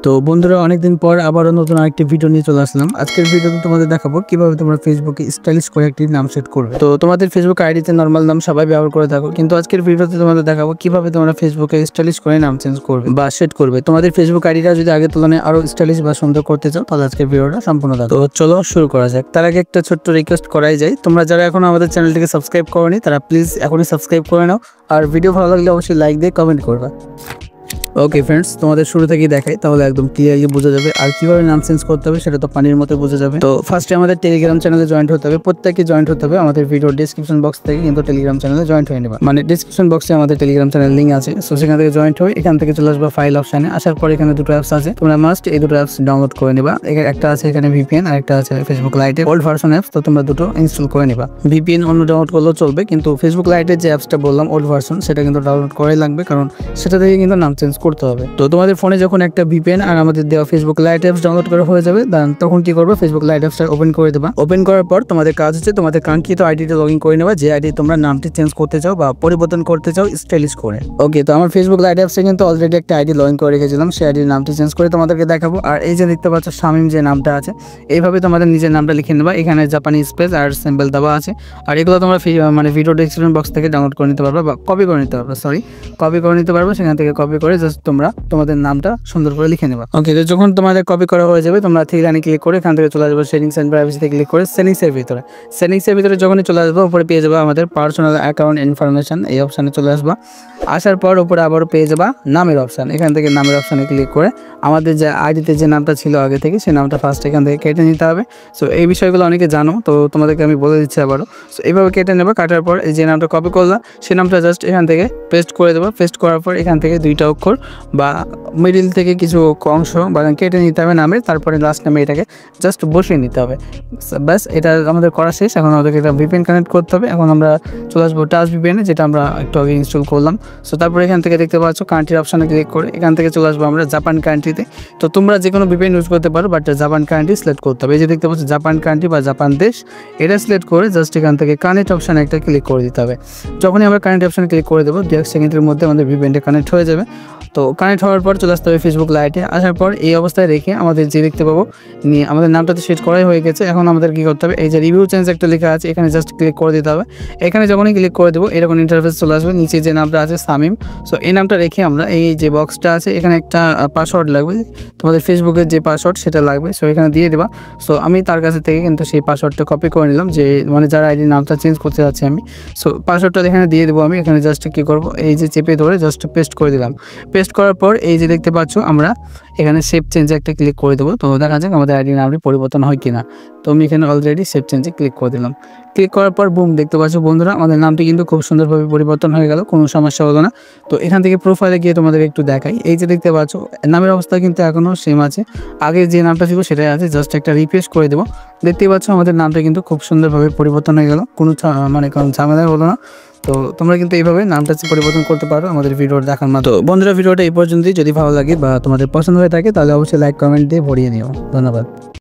তো বন্ধুরা অনেকদিন পর আবারও নতুন আরেকটি ভিডিও নিয়ে চলে আসলাম। আজকের ভিডিওতে তোমাদের দেখাবো কিভাবে তোমরা ফেসবুকে স্টাইলিশ করে একটি নাম সেট করবে। তো তোমাদের ফেসবুক আইডিতে নরমাল নাম সবাই ব্যবহার করে থাকো, কিন্তু আজকের ভিডিওতে তোমাদের দেখাবো কিভাবে তোমরা ফেসবুকে স্টাইলিশ করে নাম চেঞ্জ করবে বা সেট করবে। তোমাদের ফেসবুক আইডিটা যদি আগের তুলনায় আরো স্টাইলিশ বা সুন্দর করতে চাও তাহলে আজকের ভিডিওটা সম্পূর্ণ দেখো। তো চলো শুরু করা যাক। তার আগে একটা ছোট্ট রিকোয়েস্ট করাই যায়, তোমরা যারা এখনো আমাদের চ্যানেলটিকে সাবস্ক্রাইব করোনি তারা প্লিজ এখনই সাবস্ক্রাইব করে নাও, আর ভিডিও ভালো লাগলে অবশ্যই লাইক দিয়ে কমেন্ট করবা। ওকে ফ্রেন্ডস, তোমাদের শুরু থেকেই দেখাই তাহলে একদম ক্লিয়ারলি বোঝা যাবে, আর কিভাবে নাম চেঞ্জ করতে হবে সেটা তো পানির মতো বোঝা যাবে। তো ফার্স্টে আমাদের টেলিগ্রাম চ্যানেলে জয়েন্ট হতে হবে, প্রত্যেককে জয়েন্ট হতে হবে। আমাদের ভিডিও ডিসক্রিপশন বক্স থেকে কিন্তু টেলিগ্রাম চ্যানেলে জয়েন্ট হয়ে নেবা, মানে ডিসক্রিপশন বক্সে আমাদের টেলিগ্রাম চ্যানেল লিঙ্ক আছে, সো সেখান থেকে জয়েন্ট হয়ে এখান থেকে চলে আসবা ফাইল অপশনে। আসার পর এখানে দুটো অ্যাপস আছে, তোমরা মাস্ট এই দুটো অ্যাপস ডাউনলোড করে নিবা। একটা আছে এখানে ভিপিএন আর একটা আছে ফেসবুক লাইটের ওল্ড ভার্সন অ্যাপস, তো তোমরা দুটো ইনস্টল করে নিবা। ভিপিএন অন্য ডাউনলোড করলেও চলবে, কিন্তু ফেসবুক লাইটের যে অ্যাপসটা বললাম ওল্ড ভার্সন সেটা কিন্তু ডাউনলোড করাই লাগবে, কারণ সেটা থেকে কিন্তু নাম চেঞ্জ করতে হবে। তো তোমাদের ফোনে যখন একটা ভিপিএন আর আমাদের দেওয়া ফেসবুক লাইট অ্যাপস ডাউনলোড করা হয়ে যাবে, তখন কি করবে, ফেসবুক লাইট অ্যাপসটা ওপেন করে দেবা। ওপেন করার পর তোমাদের কাজ হচ্ছে তোমাদের কাঙ্ক্ষিত আইডিতে লগ ইন করে নেবা, যে আইডি তোমরা নামটি চেঞ্জ করতে চাও বা পরিবর্তন করতে চাও স্টাইলিশ করে। ওকে, তো আমার ফেসবুক লাইট অ্যাপসে কিন্তু অলরেডি একটা আইডি লগ ইন করে রেখেছিলাম, সেই আইডির নামটি চেঞ্জ করে তোমাদেরকে দেখাবো। আর এই যে দেখতে পাচ্ছ শামিম যে নামটা আছে, এইভাবে তোমাদের নিজের নামটা লিখে নেবা। এখানে জাপানি স্পেস আর সিম্বল দেওয়া আছে, আর এগুলো তোমরা মানে ভিডিও ডেসক্রিপশন বক্স থেকে ডাউনলোড করে নিতে পারবে বা কপি করে নিতে পারবে, কপি করে নিতে পারবে। সেখান থেকে কপি করে জাস্ট তোমরা তোমাদের নামটা সুন্দর করে লিখে নেবা। ওকে, তো যখন তোমাদের কপি করা হয়ে যাবে তোমরা থ্রি লাইনে ক্লিক করে এখান থেকে চলে আসবে সেটিংস এন্ড প্রাইভেসিতে ক্লিক করে সেটিংসের ভিতরে যখনই চলে আসবে উপরে পেয়ে যাবে আমাদের পার্সোনাল অ্যাকাউন্ট ইনফরমেশন, এই অপশানে চলে আসবা। আসার পর উপরে আবারও পেয়ে যাবা নামের অপশান, এখান থেকে নামের অপশানে ক্লিক করে আমাদের যে আইডিতে যে নামটা ছিল আগে থেকে সেই নামটা ফার্স্ট এখান থেকে কেটে নিতে হবে। সো এই বিষয়গুলো অনেকে জানো, তো তোমাদেরকে আমি বলে দিচ্ছি আবারও। সো এইভাবে কেটে নেবা, কাটার পর এই যে নামটা কপি করলা সেই নামটা জাস্ট এখান থেকে পেস্ট করে দেবো। পেস্ট করার পর এখান থেকে দুইটা অক্ষর বা মিডিল থেকে কিছু অংশ বা কেটে নিতে হবে নামের, তারপরে লাস্ট নামে এটাকে জাস্ট বসিয়ে নিতে হবে। ব্যাস, এটা আমাদের করা শেষ। এখন আমাদেরকে এটা ভিপিএন কানেক্ট করতে হবে। এখন আমরা চলে আসবো টাচ ভিপিএনে, যেটা আমরা একটু আগে ইনস্টল করলাম। সো তারপরে এখান থেকে দেখতে পাচ্ছ কান্ট্রির অপশানে ক্লিক করে এখান থেকে চলে আসবো আমরা জাপান কান্ট্রিতে। তো তোমরা যে কোনো ভিপিএন ইউজ করতে পারো, বাট জাপান কান্ট্রি সিলেক্ট করতে হবে। এই যে দেখতে পাচ্ছ জাপান কান্ট্রি বা জাপান দেশ, এটা সিলেক্ট করে জাস্ট এখান থেকে কানেক্ট অপশানে একটা ক্লিক করে দিতে হবে। যখনই আমরা কানেক্ট অপশানে ক্লিক করে দেবো 2 সেকেন্ডের মধ্যে আমাদের ভিপিএনটা কানেক্ট হয়ে যাবে। তো কানেক্ট হওয়ার পর চলে আসতে হবে ফেসবুক লাইটে। আসার পর এই অবস্থায় রেখে আমাদের যে দেখতে পাবো নিয়ে আমাদের নামটা তো সেট করাই হয়ে গেছে। এখন আমাদের কী করতে হবে, এই যে রিভিউ চেঞ্জ একটা লেখা আছে এখানে জাস্ট ক্লিক করে দিতে হবে। এখানে যখনই ক্লিক করে দেবো এরকম ইন্টারফেস চলে আসবে, নিচে যে নামটা আছে শামিম। সো এই নামটা রেখে আমরা এই যে বক্সটা আছে এখানে একটা পাসওয়ার্ড লাগবে, তোমাদের ফেসবুকের যে পাসওয়ার্ড সেটা লাগবে। সো এখানে দিয়ে দেবা। সো আমি তার কাছে থেকে কিন্তু সেই পাসওয়ার্ডটা কপি করে নিলাম, যে মানে যার আইডি নামটা চেঞ্জ করতে যাচ্ছি আমি। সো পাসওয়ার্ডটা এখানে দিয়ে দেবো আমি। এখানে জাস্ট কী করবো, এই যে চেপে ধরে জাস্ট পেস্ট করে দিলাম। পেস্ট করার পর এই যে দেখতে পাচ্ছ আমরা এখানে সেভ চেঞ্জে একটা ক্লিক করে দেবো। তো দেখা যাক আমাদের আইডি নামটি পরিবর্তন হয় কিনা। তো আমি এখানে অলরেডি সেভ চেঞ্জে ক্লিক করে দিলাম। ক্লিক করার পর বুম, দেখতে পাচ্ছ বন্ধুরা আমাদের নামটি কিন্তু খুব সুন্দরভাবে পরিবর্তন হয়ে গেল, কোনো সমস্যা হলো না। তো এখান থেকে প্রোফাইলে গিয়ে তোমাদের একটু দেখাই। এই যে দেখতে পাচ্ছ নামের অবস্থা কিন্তু এখনও সেম আছে, আগে যে নামটা ছিল সেটাই আছে। জাস্ট একটা রিফ্রেশ করে দেবো, দেখতেই পাচ্ছ আমাদের নামটা কিন্তু খুব সুন্দরভাবে পরিবর্তন হয়ে গেল, কোনো ঝামেলা হলো না। তো তোমরা কিন্তু এইভাবে নামটা পরিবর্তন করতে পারো আমাদের ভিডিও দেখার মাধ্যমে। তো বন্ধুরা ভিডিওটা এই পর্যন্তই, যদি ভালো লাগে বা তোমাদের পছন্দ হয়ে থাকে তাহলে অবশ্যই লাইক কমেন্ট দিয়ে ভরিয়ে নিও। ধন্যবাদ।